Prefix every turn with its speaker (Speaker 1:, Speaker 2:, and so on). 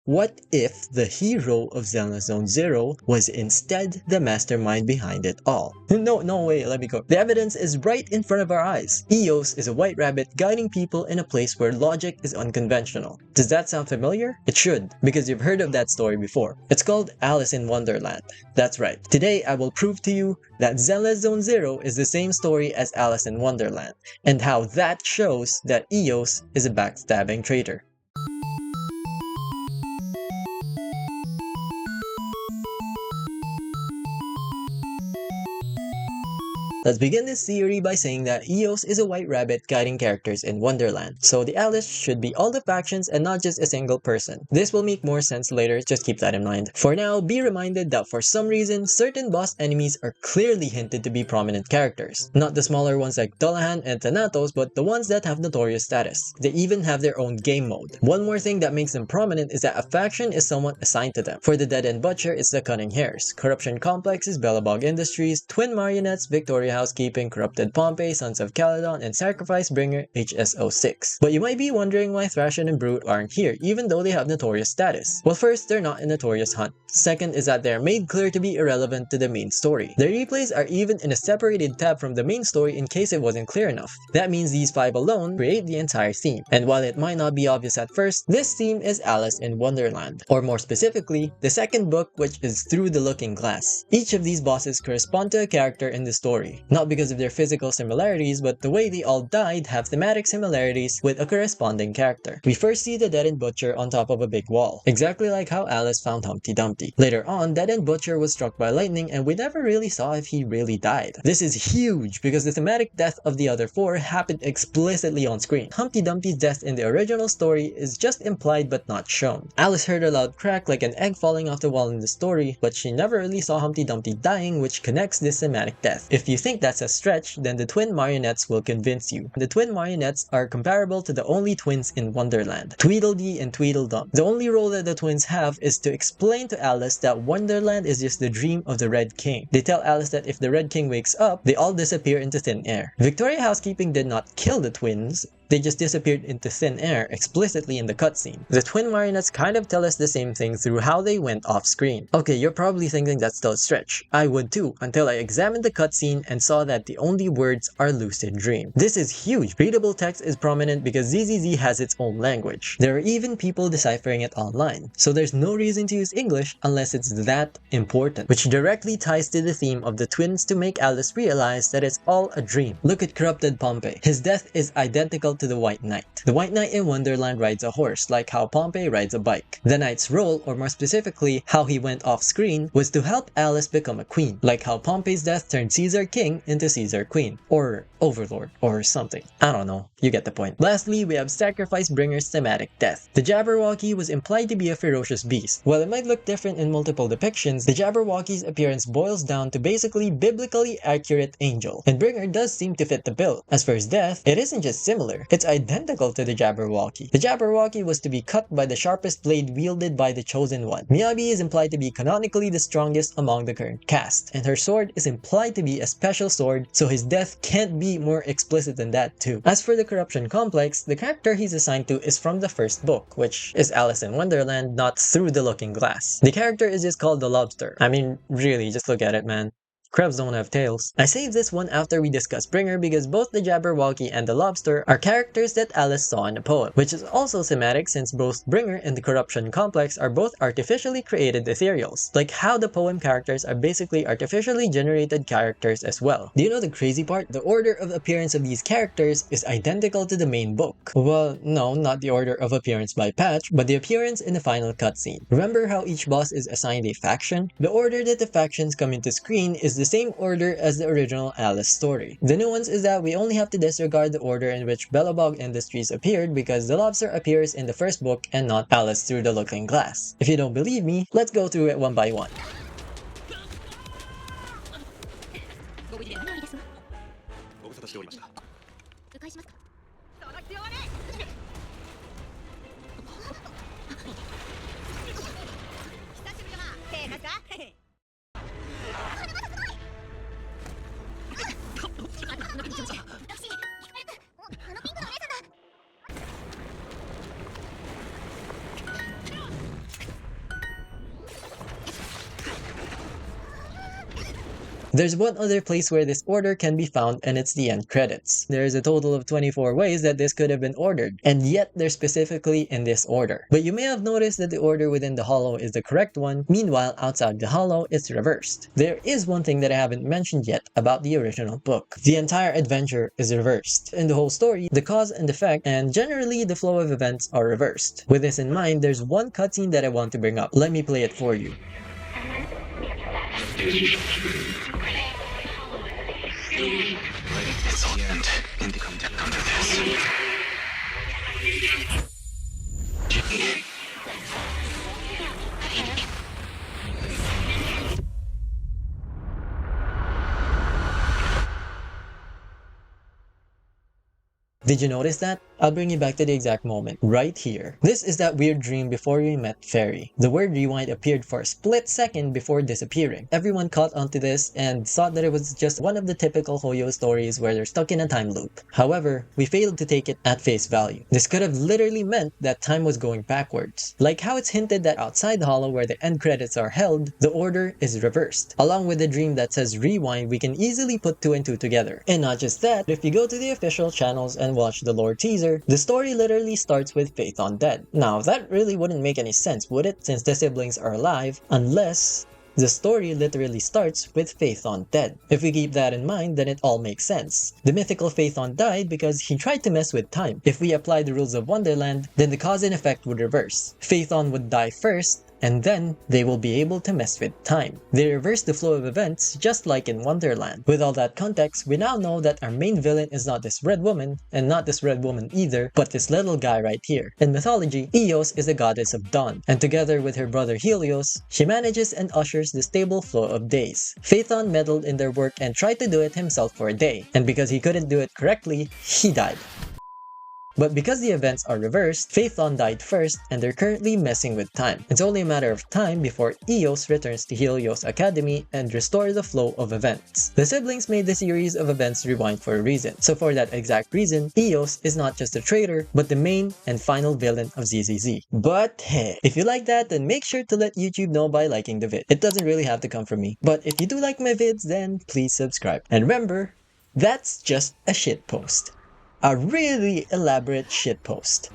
Speaker 1: What if the hero of Zenless Zone Zero was instead the mastermind behind it all? No way, let me go. The evidence is right in front of our eyes. Eous is a white rabbit guiding people in a place where logic is unconventional. Does that sound familiar? It should, because you've heard of that story before. It's called Alice in Wonderland. That's right. Today I will prove to you that Zenless Zone Zero is the same story as Alice in Wonderland, and how that shows that Eous is a backstabbing traitor. Let's begin this theory by saying that Eous is a white rabbit guiding characters in Wonderland, so the Alice should be all the factions and not just a single person. This will make more sense later, just keep that in mind. For now, be reminded that for some reason, certain boss enemies are clearly hinted to be prominent characters. Not the smaller ones like Dullahan and Thanatos, but the ones that have notorious status. They even have their own game mode. One more thing that makes them prominent is that a faction is somewhat assigned to them. For the Dead End Butcher, it's the Cunning Hares. Corruption Complex is Belobog Industries, Twin Marionettes, Victoria Housekeeping, Corrupted Pompey, Sons of Caledon, and Sacrifice Bringer HSO6. But you might be wondering why Thrashin and Brute aren't here, even though they have notorious status. Well, first, they're not a notorious hunt. Second is that they're made clear to be irrelevant to the main story. Their replays are even in a separated tab from the main story in case it wasn't clear enough. That means these 5 alone create the entire theme. And while it might not be obvious at first, this theme is Alice in Wonderland. Or more specifically, the second book, which is Through the Looking Glass. Each of these bosses correspond to a character in the story. Not because of their physical similarities, but the way they all died have thematic similarities with a corresponding character. We first see the Dead End Butcher on top of a big wall, exactly like how Alice found Humpty Dumpty. Later on, Dead End Butcher was struck by lightning and we never really saw if he really died. This is huge because the thematic death of the other 4 happened explicitly on screen. Humpty Dumpty's death in the original story is just implied but not shown. Alice heard a loud crack like an egg falling off the wall in the story, but she never really saw Humpty Dumpty dying, which connects this thematic death. If you think that's a stretch, then the twin marionettes will convince you. The twin marionettes are comparable to the only twins in Wonderland, Tweedledee and Tweedledum. The only role that the twins have is to explain to Alice that Wonderland is just the dream of the Red King. They tell Alice that if the Red King wakes up, they all disappear into thin air. Victoria Housekeeping did not kill the twins, they just disappeared into thin air explicitly in the cutscene. The twin marionettes kind of tell us the same thing through how they went off screen. Okay, you're probably thinking that's still a stretch. I would too, until I examined the cutscene and saw that the only words are lucid dream. This is huge. Readable text is prominent because ZZZ has its own language. There are even people deciphering it online, so there's no reason to use English unless it's that important, which directly ties to the theme of the twins to make Alice realize that it's all a dream. Look at Corrupted Pompey. His death is identical to the White Knight. The White Knight in Wonderland rides a horse, like how Pompey rides a bike. The Knight's role, or more specifically, how he went off screen, was to help Alice become a queen, like how Pompey's death turned Caesar King into Caesar Queen, or Overlord, or something. I don't know, you get the point. Lastly, we have Sacrifice Bringer's thematic death. The Jabberwocky was implied to be a ferocious beast. While it might look different in multiple depictions, the Jabberwocky's appearance boils down to basically biblically accurate angel, and Bringer does seem to fit the bill. As for his death, it isn't just similar, it's identical to the Jabberwocky. The Jabberwocky was to be cut by the sharpest blade wielded by the Chosen One. Miyabi is implied to be canonically the strongest among the current cast, and her sword is implied to be a special sword, so his death can't be more explicit than that too. As for the Corruption Complex, the character he's assigned to is from the first book, which is Alice in Wonderland, not Through the Looking Glass. The character is just called the Lobster. I mean, really, just look at it, man. Crabs don't have tails. I saved this one after we discussed Bringer because both the Jabberwocky and the Lobster are characters that Alice saw in the poem, which is also thematic since both Bringer and the Corruption Complex are both artificially created ethereals, like how the poem characters are basically artificially generated characters as well. Do you know the crazy part? The order of appearance of these characters is identical to the main book. Well, no, not the order of appearance by patch, but the appearance in the final cutscene. Remember how each boss is assigned a faction? The order that the factions come into screen is the same order as the original Alice story. The nuance is that we only have to disregard the order in which Belobog Industries appeared because the Lobster appears in the first book and not Alice Through the Looking Glass. If you don't believe me, let's go through it one by one. There's one other place where this order can be found, and it's the end credits. There's a total of 24 ways that this could have been ordered, and yet they're specifically in this order. But you may have noticed that the order within the hollow is the correct one, meanwhile outside the hollow it's reversed. There is one thing that I haven't mentioned yet about the original book. The entire adventure is reversed. In the whole story, the cause and effect, and generally the flow of events are reversed. With this in mind, there's one cutscene that I want to bring up. Let me play it for you.
Speaker 2: It's all end. And come to this.
Speaker 1: Did you notice that? I'll bring you back to the exact moment, right here. This is that weird dream before we met Fairy. The word rewind appeared for a split second before disappearing. Everyone caught onto this and thought that it was just one of the typical Hoyo stories where they're stuck in a time loop. However, we failed to take it at face value. This could have literally meant that time was going backwards. Like how it's hinted that outside the hollow where the end credits are held, the order is reversed. Along with the dream that says rewind, we can easily put 2 and 2 together. And not just that, if you go to the official channels and watch the lore teaser, the story literally starts with Faith Undead. Now, that really wouldn't make any sense, would it? Since the siblings are alive, unless the story literally starts with Faith Undead. If we keep that in mind, then it all makes sense. The mythical Faith died because he tried to mess with time. If we apply the rules of Wonderland, then the cause and effect would reverse. Faith would die first, and then they will be able to mess with time. They reverse the flow of events just like in Wonderland. With all that context, we now know that our main villain is not this red woman, and not this red woman either, but this little guy right here. In mythology, Eous is a goddess of dawn, and together with her brother Helios, she manages and ushers the stable flow of days. Phaethon meddled in their work and tried to do it himself for a day, and because he couldn't do it correctly, he died. But because the events are reversed, Phaethon died first and they're currently messing with time. It's only a matter of time before Eos returns to Helios Academy and restore the flow of events. The siblings made the series of events rewind for a reason. So for that exact reason, Eos is not just a traitor, but the main and final villain of ZZZ. But hey, if you like that, then make sure to let YouTube know by liking the vid. It doesn't really have to come from me. But if you do like my vids, then please subscribe. And remember, that's just a shitpost. A really elaborate shitpost.